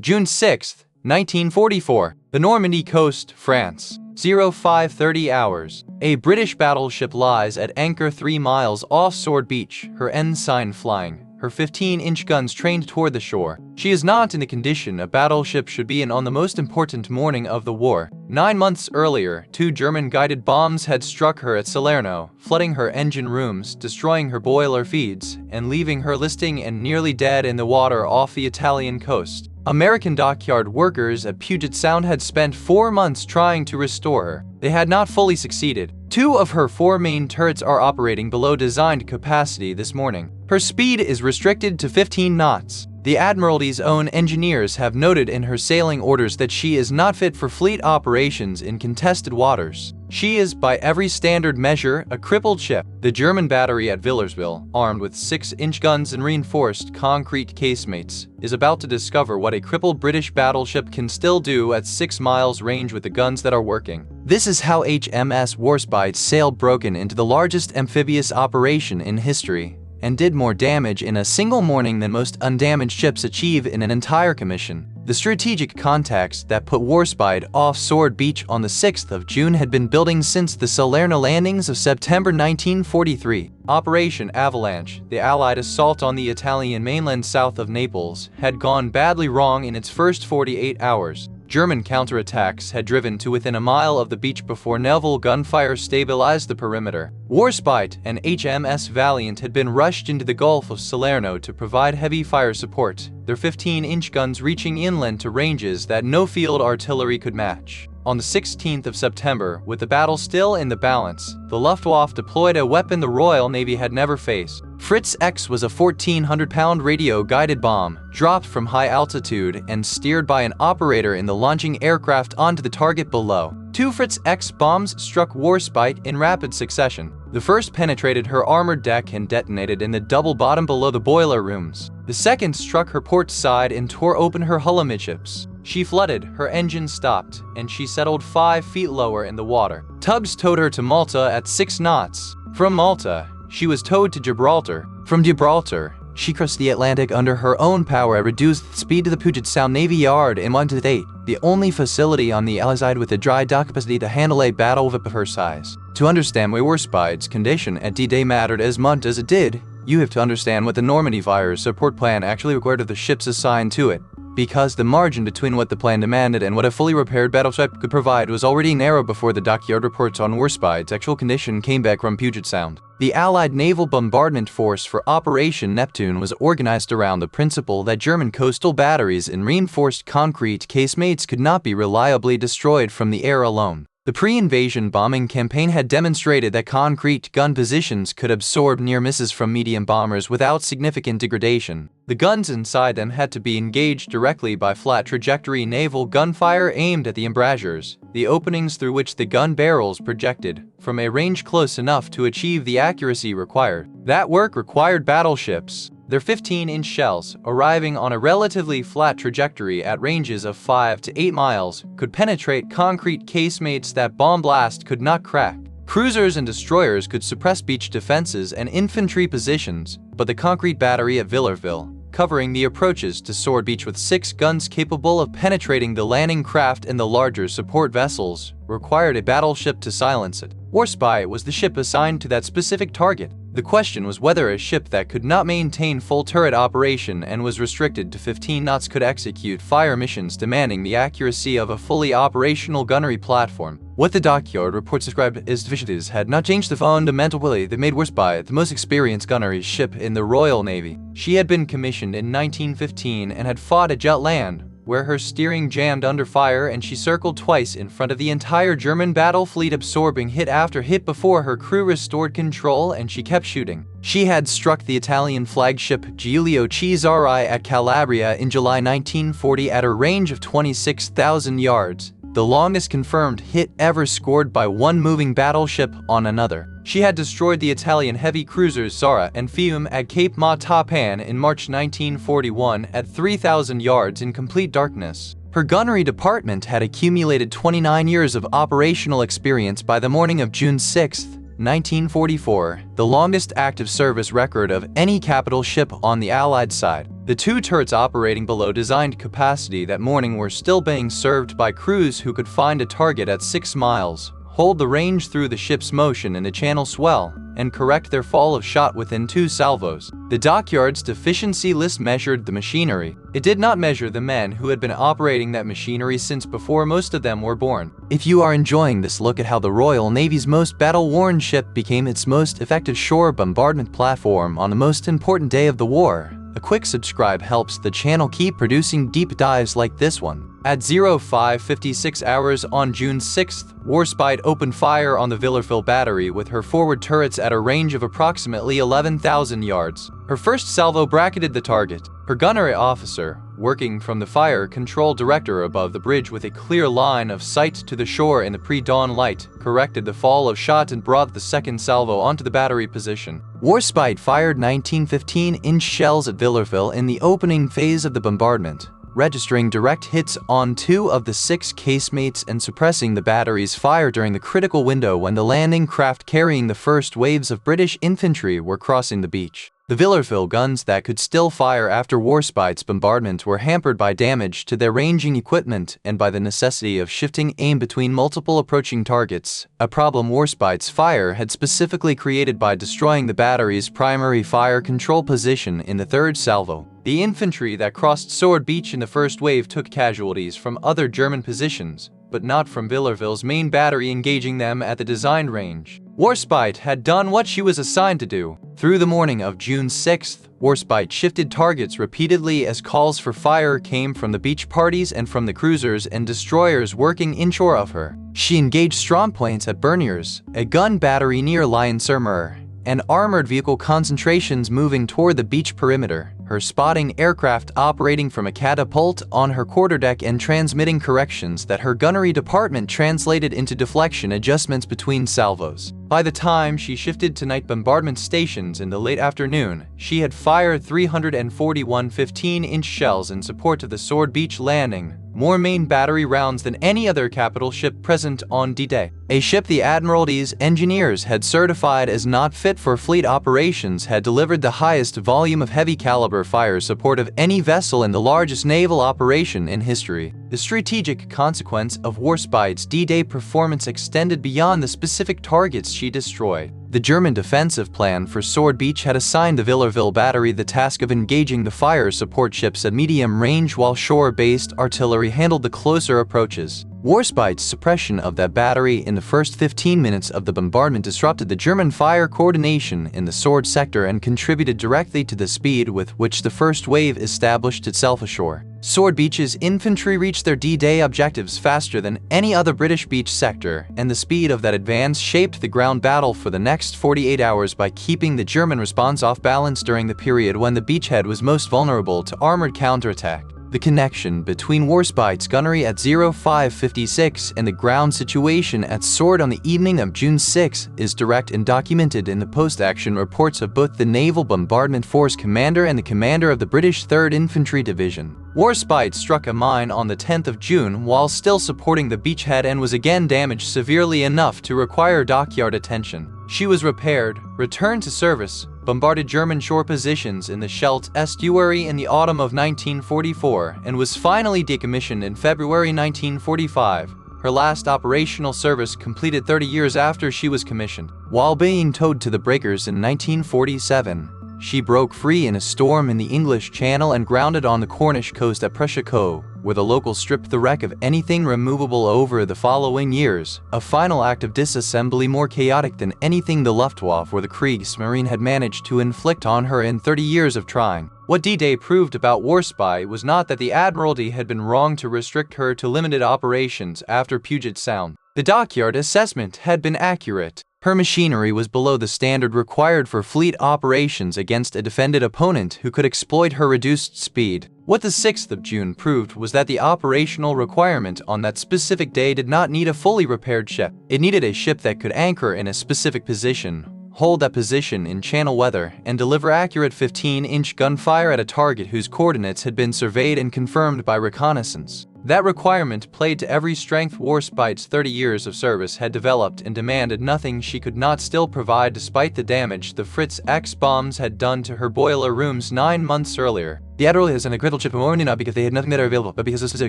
June 6, 1944. The Normandy coast, France. 0530 hours. A British battleship lies at anchor 3 miles off Sword Beach, her ensign flying, her 15-inch guns trained toward the shore. She is not in the condition a battleship should be in on the most important morning of the war. 9 months earlier, 2 German-guided bombs had struck her at Salerno, flooding her engine rooms, destroying her boiler feeds, and leaving her listing and nearly dead in the water off the Italian coast. American dockyard workers at Puget Sound had spent 4 months trying to restore her. They had not fully succeeded. 2 of her 4 main turrets are operating below designed capacity this morning. Her speed is restricted to 15 knots. The Admiralty's own engineers have noted in her sailing orders that she is not fit for fleet operations in contested waters. She is, by every standard measure, a crippled ship. The German battery at Villersville, armed with 6-inch guns and reinforced concrete casemates, is about to discover what a crippled British battleship can still do at 6 miles range with the guns that are working. This is how HMS Warspite sailed broken into the largest amphibious operation in history, and did more damage in a single morning than most undamaged ships achieve in an entire commission. The strategic context that put Warspite off Sword Beach on the 6th of June had been building since the Salerno landings of September 1943. Operation Avalanche, the Allied assault on the Italian mainland south of Naples, had gone badly wrong in its first 48 hours. German counterattacks had driven to within a mile of the beach before Naval gunfire stabilized the perimeter. Warspite and HMS Valiant had been rushed into the Gulf of Salerno to provide heavy fire support, their 15-inch guns reaching inland to ranges that no field artillery could match. On the 16th of September, with the battle still in the balance, the Luftwaffe deployed a weapon the Royal Navy had never faced. Fritz X was a 1,400-pound radio-guided bomb, dropped from high altitude and steered by an operator in the launching aircraft onto the target below. 2 Fritz X bombs struck Warspite in rapid succession. The first penetrated her armored deck and detonated in the double bottom below the boiler rooms. The second struck her port side and tore open her hull amidships. She flooded, her engine stopped, and she settled 5 feet lower in the water. Tugs towed her to Malta at 6 knots. From Malta, she was towed to Gibraltar. From Gibraltar, she crossed the Atlantic under her own power at reduced speed to the Puget Sound Navy Yard in 1-8, the only facility on the Allied side with a dry dock capacity to handle a battle ship of her size. To understand why Warspite's condition at D-Day mattered as much as it did, you have to understand what the Normandy fire support plan actually required of the ships assigned to it. Because the margin between what the plan demanded and what a fully repaired battleship could provide was already narrow before the dockyard reports on Warspite's actual condition came back from Puget Sound. The Allied Naval Bombardment Force for Operation Neptune was organized around the principle that German coastal batteries and reinforced concrete casemates could not be reliably destroyed from the air alone. The pre-invasion bombing campaign had demonstrated that concrete gun positions could absorb near misses from medium bombers without significant degradation. The guns inside them had to be engaged directly by flat trajectory naval gunfire aimed at the embrasures, the openings through which the gun barrels projected, from a range close enough to achieve the accuracy required. That work required battleships. Their 15-inch shells, arriving on a relatively flat trajectory at ranges of 5 to 8 miles, could penetrate concrete casemates that bomb blast could not crack. Cruisers and destroyers could suppress beach defenses and infantry positions, but the concrete battery at Villersville, covering the approaches to Sword Beach with 6 guns capable of penetrating the landing craft and the larger support vessels, required a battleship to silence it. Warspite was the ship assigned to that specific target. The question was whether a ship that could not maintain full turret operation and was restricted to 15 knots could execute fire missions demanding the accuracy of a fully operational gunnery platform. What the dockyard reports described as deficiencies had not changed the fundamental ability that made Warspite the most experienced gunnery ship in the Royal Navy. She had been commissioned in 1915 and had fought at Jutland, where her steering jammed under fire and she circled twice in front of the entire German battle fleet, absorbing hit after hit before her crew restored control, and she kept shooting. She had struck the Italian flagship Giulio Cesare at Calabria in July 1940 at a range of 26,000 yards, the longest confirmed hit ever scored by one moving battleship on another. She had destroyed the Italian heavy cruisers Zara and Fiume at Cape Matapan in March 1941 at 3,000 yards in complete darkness. Her gunnery department had accumulated 29 years of operational experience by the morning of June 6, 1944, the longest active service record of any capital ship on the Allied side. The two turrets operating below designed capacity that morning were still being served by crews who could find a target at 6 miles, hold the range through the ship's motion in the channel swell, and correct their fall of shot within 2 salvos. The dockyard's deficiency list measured the machinery. It did not measure the men who had been operating that machinery since before most of them were born. If you are enjoying this look at how the Royal Navy's most battle-worn ship became its most effective shore bombardment platform on the most important day of the war, a quick subscribe helps the channel keep producing deep dives like this one. At 05:56 hours on June 6th, Warspite opened fire on the Villarville battery with her forward turrets at a range of approximately 11,000 yards. Her first salvo bracketed the target. Her gunnery officer, working from the fire control director above the bridge with a clear line of sight to the shore in the pre-dawn light, corrected the fall of shot and brought the second salvo onto the battery position. Warspite fired 19 15-inch shells at Villarville in the opening phase of the bombardment, registering direct hits on 2 of the 6 casemates and suppressing the battery's fire during the critical window when the landing craft carrying the first waves of British infantry were crossing the beach. The Villarville guns that could still fire after Warspite's bombardment were hampered by damage to their ranging equipment and by the necessity of shifting aim between multiple approaching targets, a problem Warspite's fire had specifically created by destroying the battery's primary fire control position in the third salvo. The infantry that crossed Sword Beach in the first wave took casualties from other German positions, but not from Villarville's main battery engaging them at the designed range. Warspite had done what she was assigned to do. Through the morning of June 6th, Warspite shifted targets repeatedly as calls for fire came from the beach parties and from the cruisers and destroyers working inshore of her. She engaged strong points at Berniers, a gun battery near Lyon-sur-Mer, and armored vehicle concentrations moving toward the beach perimeter, her spotting aircraft operating from a catapult on her quarterdeck and transmitting corrections that her gunnery department translated into deflection adjustments between salvos. By the time she shifted to night bombardment stations in the late afternoon, she had fired 341 15-inch shells in support of the Sword Beach landing, more main battery rounds than any other capital ship present on D-Day. A ship the Admiralty's engineers had certified as not fit for fleet operations had delivered the highest volume of heavy caliber fire support of any vessel in the largest naval operation in history. The strategic consequence of Warspite's D-Day performance extended beyond the specific targets she destroyed. The German defensive plan for Sword Beach had assigned the Villarville battery the task of engaging the fire support ships at medium range while shore-based artillery handled the closer approaches. Warspite's suppression of that battery in the first 15 minutes of the bombardment disrupted the German fire coordination in the Sword sector and contributed directly to the speed with which the first wave established itself ashore. Sword Beach's infantry reached their D-Day objectives faster than any other British beach sector, and the speed of that advance shaped the ground battle for the next 48 hours by keeping the German response off balance during the period when the beachhead was most vulnerable to armored counterattack. The connection between Warspite's gunnery at 05:56 and the ground situation at Sword on the evening of June 6 is direct and documented in the post-action reports of both the Naval Bombardment Force commander and the commander of the British 3rd Infantry Division. Warspite struck a mine on the 10th of June while still supporting the beachhead and was again damaged severely enough to require dockyard attention. She was repaired, returned to service, bombarded German shore positions in the Scheldt estuary in the autumn of 1944, and was finally decommissioned in February 1945. Her last operational service completed 30 years after she was commissioned. While being towed to the breakers in 1947, she broke free in a storm in the English Channel and grounded on the Cornish coast at Prussia Cove, where the locals stripped the wreck of anything removable over the following years, a final act of disassembly more chaotic than anything the Luftwaffe or the Kriegsmarine had managed to inflict on her in 30 years of trying. What D-Day proved about Warspite was not that the Admiralty had been wrong to restrict her to limited operations after Puget Sound. The dockyard assessment had been accurate. Her machinery was below the standard required for fleet operations against a defended opponent who could exploit her reduced speed. What the 6th of June proved was that the operational requirement on that specific day did not need a fully repaired ship. It needed a ship that could anchor in a specific position, hold that position in channel weather, and deliver accurate 15-inch gunfire at a target whose coordinates had been surveyed and confirmed by reconnaissance. That requirement played to every strength Warspite's 30 years of service had developed and demanded nothing she could not still provide despite the damage the Fritz X bombs had done to her boiler rooms 9 months earlier. The Admiral is in a critical ship only not because they had nothing better available, but because this is a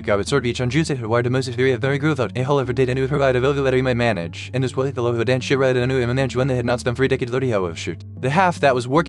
garbage sword beach on Tuesday required the most very good without a whole ever did and would provide available that we might manage, and as well the low of a dance ship rather than a new manage when they had not spent 3 decades 30 hours shoot. The half that was working